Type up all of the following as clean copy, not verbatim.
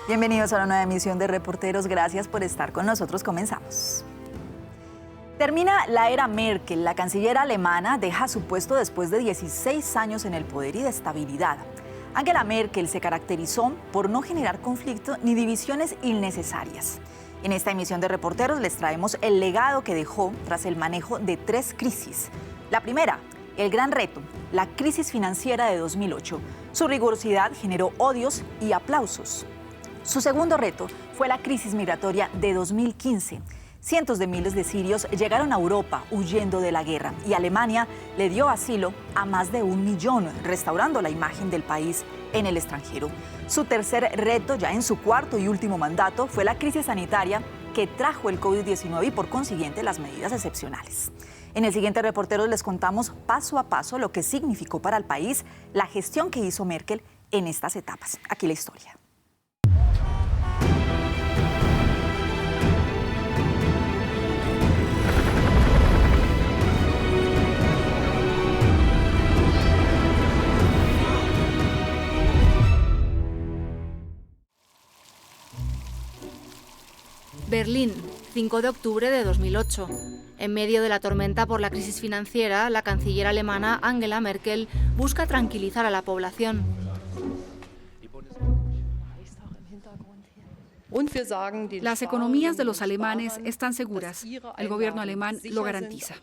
Bienvenidos a una nueva emisión de Reporteros. Gracias por estar con nosotros. Comenzamos. Termina la era Merkel. La canciller alemana deja su puesto después de 16 años en el poder y de estabilidad. Angela Merkel se caracterizó por no generar conflicto ni divisiones innecesarias. En esta emisión de Reporteros les traemos el legado que dejó tras el manejo de 3 crisis. La primera, el gran reto, la crisis financiera de 2008. Su rigurosidad generó odios y aplausos. Su segundo reto fue la crisis migratoria de 2015. Cientos de miles de sirios llegaron a Europa huyendo de la guerra y Alemania le dio asilo a más de 1 millón, restaurando la imagen del país en el extranjero. Su tercer reto, ya en su cuarto y último mandato, fue la crisis sanitaria que trajo el COVID-19 y por consiguiente las medidas excepcionales. En el siguiente Reporteros les contamos paso a paso lo que significó para el país la gestión que hizo Merkel en estas etapas. Aquí la historia. Berlín, 5 de octubre de 2008. En medio de la tormenta por la crisis financiera, la canciller alemana Angela Merkel busca tranquilizar a la población. Las economías de los alemanes están seguras. El gobierno alemán lo garantiza.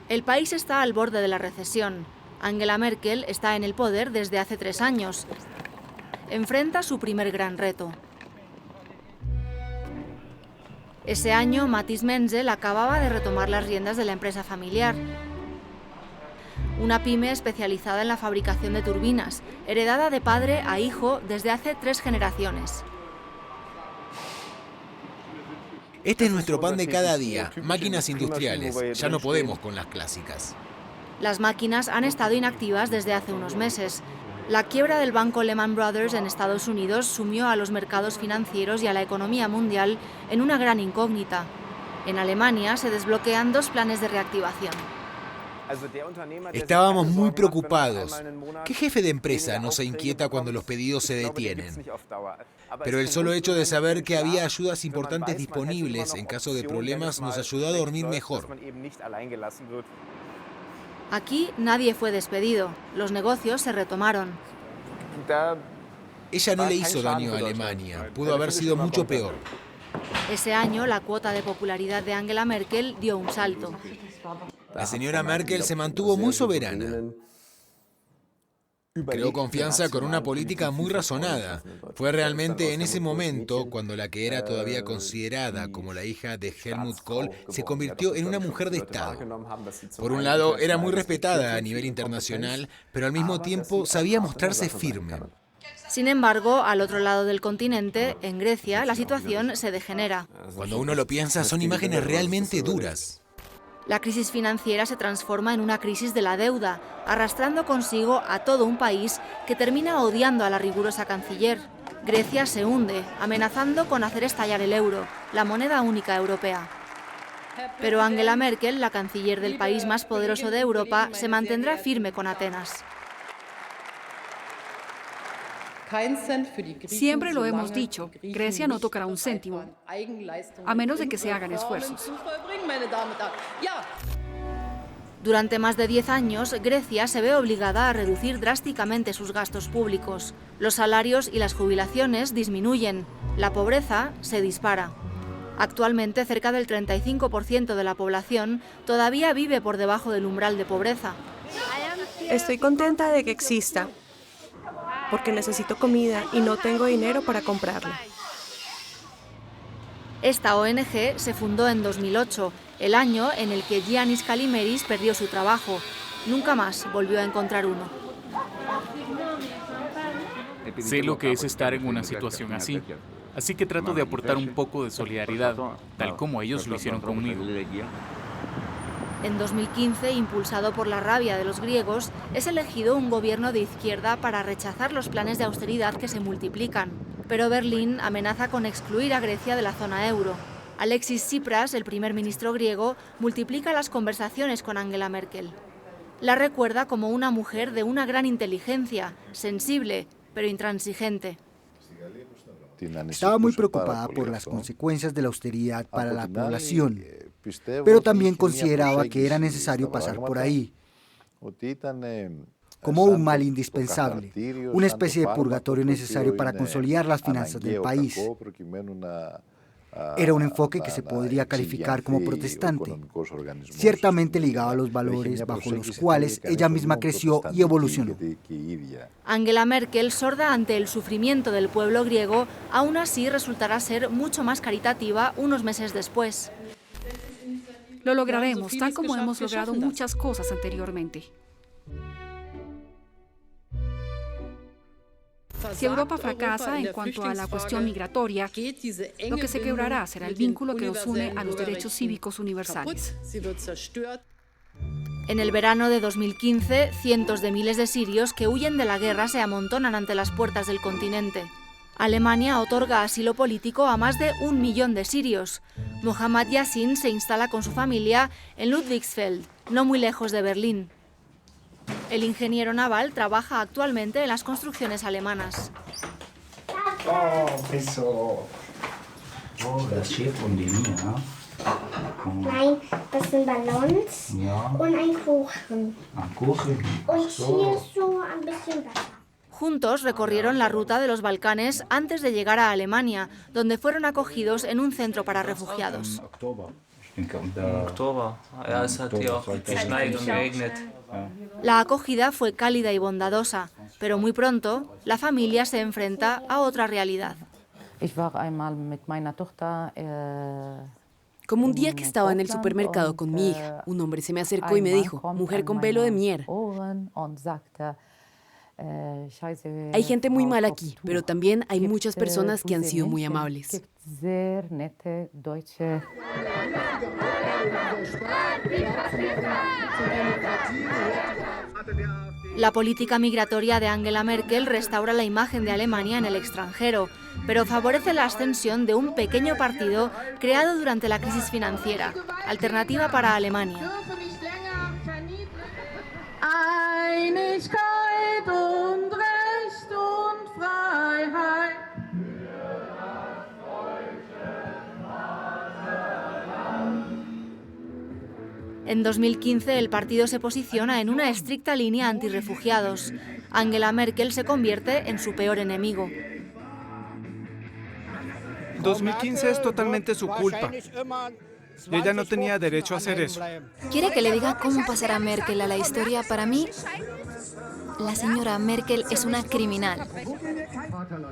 El país está al borde de la recesión. Angela Merkel está en el poder desde hace 3 años. Enfrenta su primer gran reto. Ese año, Mathis Menzel acababa de retomar las riendas de la empresa familiar. Una pyme especializada en la fabricación de turbinas, heredada de padre a hijo desde hace 3 generaciones. Este es nuestro pan de cada día, máquinas industriales. Ya no podemos con las clásicas. Las máquinas han estado inactivas desde hace unos meses. La quiebra del banco Lehman Brothers en Estados Unidos sumió a los mercados financieros y a la economía mundial en una gran incógnita. En Alemania se desbloquean 2 planes de reactivación. Estábamos muy preocupados. ¿Qué jefe de empresa no se inquieta cuando los pedidos se detienen? Pero el solo hecho de saber que había ayudas importantes disponibles en caso de problemas nos ayudó a dormir mejor. Aquí nadie fue despedido. Los negocios se retomaron. Ella no le hizo daño a Alemania. Pudo haber sido mucho peor. Ese año la cuota de popularidad de Angela Merkel dio un salto. La señora Merkel se mantuvo muy soberana. Creó confianza con una política muy razonada. Fue realmente en ese momento cuando la que era todavía considerada como la hija de Helmut Kohl se convirtió en una mujer de Estado. Por un lado, era muy respetada a nivel internacional, pero al mismo tiempo sabía mostrarse firme. Sin embargo, al otro lado del continente, en Grecia, la situación se degenera. Cuando uno lo piensa, son imágenes realmente duras. La crisis financiera se transforma en una crisis de la deuda, arrastrando consigo a todo un país que termina odiando a la rigurosa canciller. Grecia se hunde, amenazando con hacer estallar el euro, la moneda única europea. Pero Angela Merkel, la canciller del país más poderoso de Europa, se mantendrá firme con Atenas. Siempre lo hemos dicho, Grecia no tocará un céntimo, a menos de que se hagan esfuerzos. Durante más de 10 años, Grecia se ve obligada a reducir drásticamente sus gastos públicos. Los salarios y las jubilaciones disminuyen. La pobreza se dispara. Actualmente, cerca del 35% de la población todavía vive por debajo del umbral de pobreza. Estoy contenta de que exista, porque necesito comida y no tengo dinero para comprarla. Esta ONG se fundó en 2008, el año en el que Giannis Kalimeris perdió su trabajo. Nunca más volvió a encontrar uno. Sé lo que es estar en una situación así que trato de aportar un poco de solidaridad, tal como ellos lo hicieron conmigo. En 2015, impulsado por la rabia de los griegos, es elegido un gobierno de izquierda para rechazar los planes de austeridad que se multiplican. Pero Berlín amenaza con excluir a Grecia de la zona euro. Alexis Tsipras, el primer ministro griego, multiplica las conversaciones con Angela Merkel. La recuerda como una mujer de una gran inteligencia, sensible, pero intransigente. Estaba muy preocupada por las consecuencias de la austeridad para la población, pero también consideraba que era necesario pasar por ahí, como un mal indispensable, una especie de purgatorio necesario para consolidar las finanzas del país. Era un enfoque que se podría calificar como protestante, ciertamente ligado a los valores bajo los cuales ella misma creció y evolucionó. Angela Merkel, sorda ante el sufrimiento del pueblo griego, aún así resultará ser mucho más caritativa unos meses después. Lo lograremos, tal como hemos logrado muchas cosas anteriormente. Si Europa fracasa en cuanto a la cuestión migratoria, lo que se quebrará será el vínculo que nos une a los derechos cívicos universales. En el verano de 2015, cientos de miles de sirios que huyen de la guerra se amontonan ante las puertas del continente. Alemania otorga asilo político a más de 1 millón de sirios. Mohammad Yassin se instala con su familia en Ludwigsfeld, no muy lejos de Berlín. El ingeniero naval trabaja actualmente en las construcciones alemanas. Nein, das sind Ballons und ein Kuchen. Und hier ist so ein bisschen Wasser. Juntos recorrieron la ruta de los Balcanes antes de llegar a Alemania, donde fueron acogidos en un centro para refugiados. La acogida fue cálida y bondadosa, pero muy pronto la familia se enfrenta a otra realidad. Como un día que estaba en el supermercado con mi hija, un hombre se me acercó y me dijo, mujer con velo de mier. Hay gente muy mala aquí, pero también hay muchas personas que han sido muy amables. La política migratoria de Angela Merkel restaura la imagen de Alemania en el extranjero, pero favorece la ascensión de un pequeño partido creado durante la crisis financiera, Alternativa para Alemania. En 2015 el partido se posiciona en una estricta línea antirrefugiados. Angela Merkel se convierte en su peor enemigo. 2015 es totalmente su culpa. Y ella no tenía derecho a hacer eso. ¿Quiere que le diga cómo pasará Merkel a la historia? Para mí, la señora Merkel es una criminal.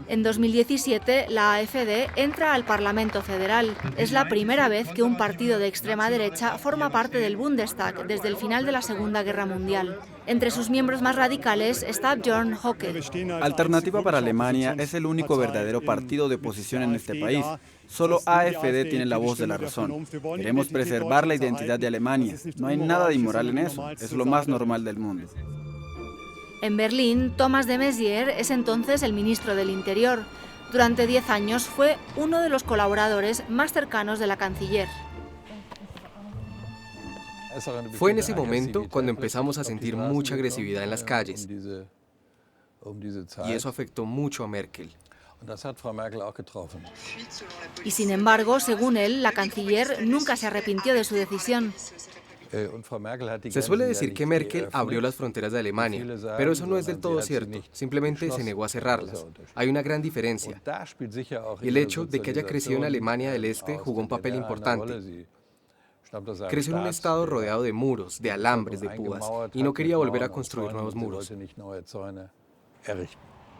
En 2017, la AfD entra al Parlamento Federal. Es la primera vez que un partido de extrema derecha forma parte del Bundestag desde el final de la Segunda Guerra Mundial. Entre sus miembros más radicales está Björn Höcke. Alternativa para Alemania es el único verdadero partido de oposición en este país. Solo AfD tiene la voz de la razón. Queremos preservar la identidad de Alemania. No hay nada de inmoral en eso. Es lo más normal del mundo. En Berlín, Thomas de Maizière es entonces el ministro del Interior. Durante 10 años fue uno de los colaboradores más cercanos de la canciller. Fue en ese momento cuando empezamos a sentir mucha agresividad en las calles. Y eso afectó mucho a Merkel. Y sin embargo, según él, la canciller nunca se arrepintió de su decisión. Se suele decir que Merkel abrió las fronteras de Alemania, pero eso no es del todo cierto, simplemente se negó a cerrarlas. Hay una gran diferencia. Y el hecho de que haya crecido en Alemania del Este jugó un papel importante. Creció en un estado rodeado de muros, de alambres, de púas, y no quería volver a construir nuevos muros.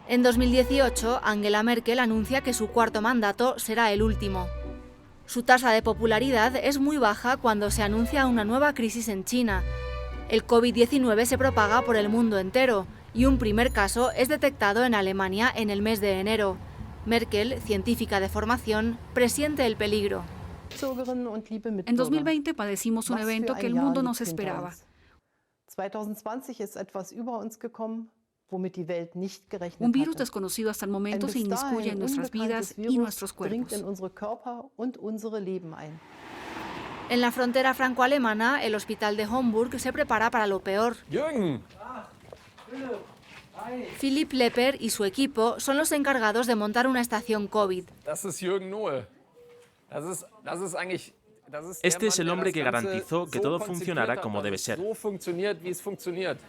En 2018, Angela Merkel anuncia que su cuarto mandato será el último. Su tasa de popularidad es muy baja cuando se anuncia una nueva crisis en China. El COVID-19 se propaga por el mundo entero y un primer caso es detectado en Alemania en el mes de enero. Merkel, científica de formación, presiente el peligro. En 2020 padecimos un evento que el mundo no se esperaba. Un virus desconocido hasta el momento se inmiscuye en nuestras vidas y nuestros cuerpos. En la frontera franco-alemana, el hospital de Homburg se prepara para lo peor. Philipp Lepper y su equipo son los encargados de montar una estación COVID. Este es el hombre que garantizó que todo funcionara como debe ser.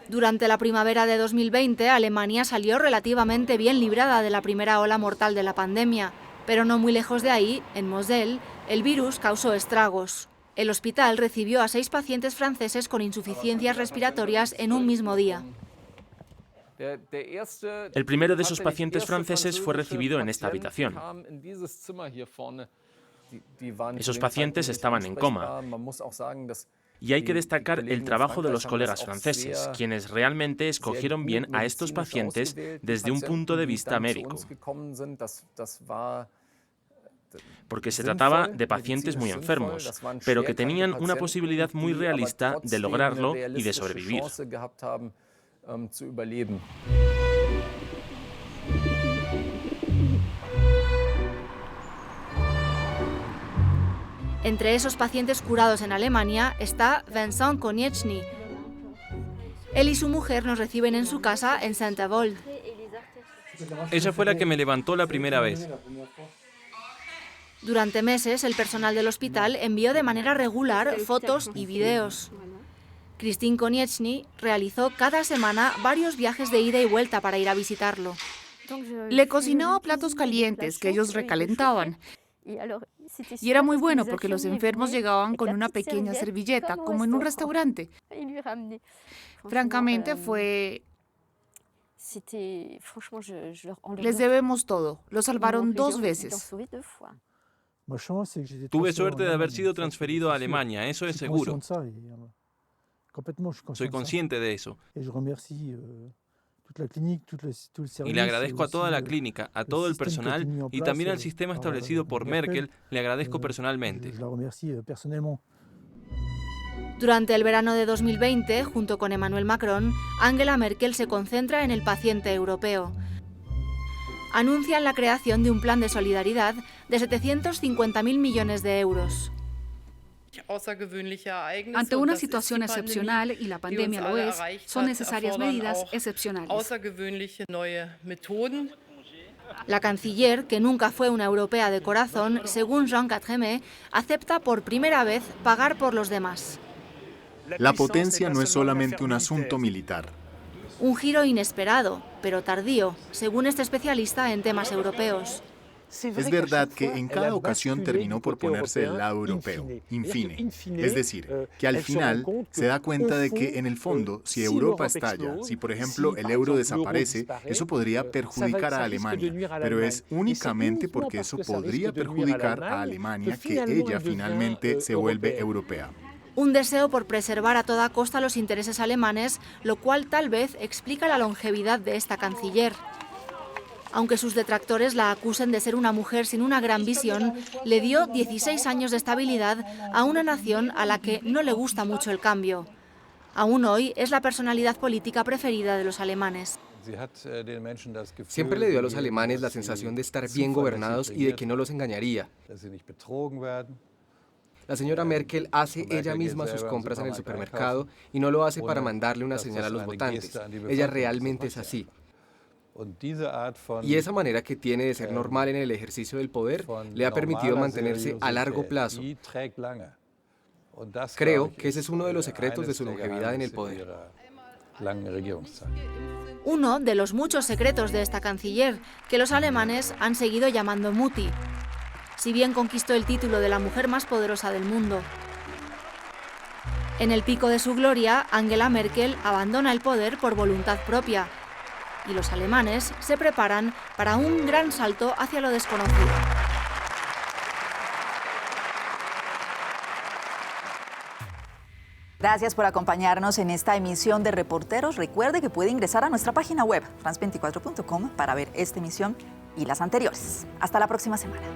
Durante la primavera de 2020, Alemania salió relativamente bien librada de la primera ola mortal de la pandemia, pero no muy lejos de ahí, en Moselle, el virus causó estragos. El hospital recibió a 6 pacientes franceses con insuficiencias respiratorias en un mismo día. El primero de esos pacientes franceses fue recibido en esta habitación. Esos pacientes estaban en coma. Y hay que destacar el trabajo de los colegas franceses, quienes realmente escogieron bien a estos pacientes desde un punto de vista médico. Porque se trataba de pacientes muy enfermos, pero que tenían una posibilidad muy realista de lograrlo y de sobrevivir. Entre esos pacientes curados en Alemania está Vincent Konieczny. Él y su mujer nos reciben en su casa en Saint-Avold. Ella fue la que me levantó la primera vez. Durante meses, el personal del hospital envió de manera regular fotos y videos. Christine Konieczny realizó cada semana varios viajes de ida y vuelta para ir a visitarlo. Le cocinaba platos calientes que ellos recalentaban. Y era muy bueno porque los enfermos llegaban con una pequeña servilleta, como en un restaurante. Francamente les debemos todo. Lo salvaron 2 veces. Tuve suerte de haber sido transferido a Alemania, eso es seguro. Soy consciente de eso. Y le agradezco a toda la clínica, a todo el personal y también al sistema establecido por Merkel, le agradezco personalmente. Durante el verano de 2020, junto con Emmanuel Macron, Angela Merkel se concentra en el paciente europeo. Anuncian la creación de un plan de solidaridad de 750.000 millones de euros. Ante una situación excepcional, y la pandemia lo es, son necesarias medidas excepcionales. La canciller, que nunca fue una europea de corazón, según Jean Quatremer, acepta por primera vez pagar por los demás. La potencia no es solamente un asunto militar. Un giro inesperado, pero tardío, según este especialista en temas europeos. Es verdad que en cada ocasión terminó por ponerse el lado europeo, in fine. Es decir, que al final se da cuenta de que en el fondo, si Europa estalla, si por ejemplo el euro desaparece, eso podría perjudicar a Alemania, pero es únicamente porque eso podría perjudicar a Alemania que ella finalmente se vuelve europea. Un deseo por preservar a toda costa los intereses alemanes, lo cual tal vez explica la longevidad de esta canciller. Aunque sus detractores la acusen de ser una mujer sin una gran visión, le dio 16 años de estabilidad a una nación a la que no le gusta mucho el cambio. Aún hoy es la personalidad política preferida de los alemanes. Siempre le dio a los alemanes la sensación de estar bien gobernados y de que no los engañaría. La señora Merkel hace ella misma sus compras en el supermercado y no lo hace para mandarle una señal a los votantes. Ella realmente es así. Y esa manera que tiene de ser normal en el ejercicio del poder le ha permitido mantenerse a largo plazo. Creo que ese es uno de los secretos de su longevidad en el poder. Uno de los muchos secretos de esta canciller, que los alemanes han seguido llamando Mutti. Si bien conquistó el título de la mujer más poderosa del mundo. En el pico de su gloria, Angela Merkel abandona el poder por voluntad propia. Y los alemanes se preparan para un gran salto hacia lo desconocido. Gracias por acompañarnos en esta emisión de Reporteros. Recuerde que puede ingresar a nuestra página web, france24.com, para ver esta emisión y las anteriores. Hasta la próxima semana.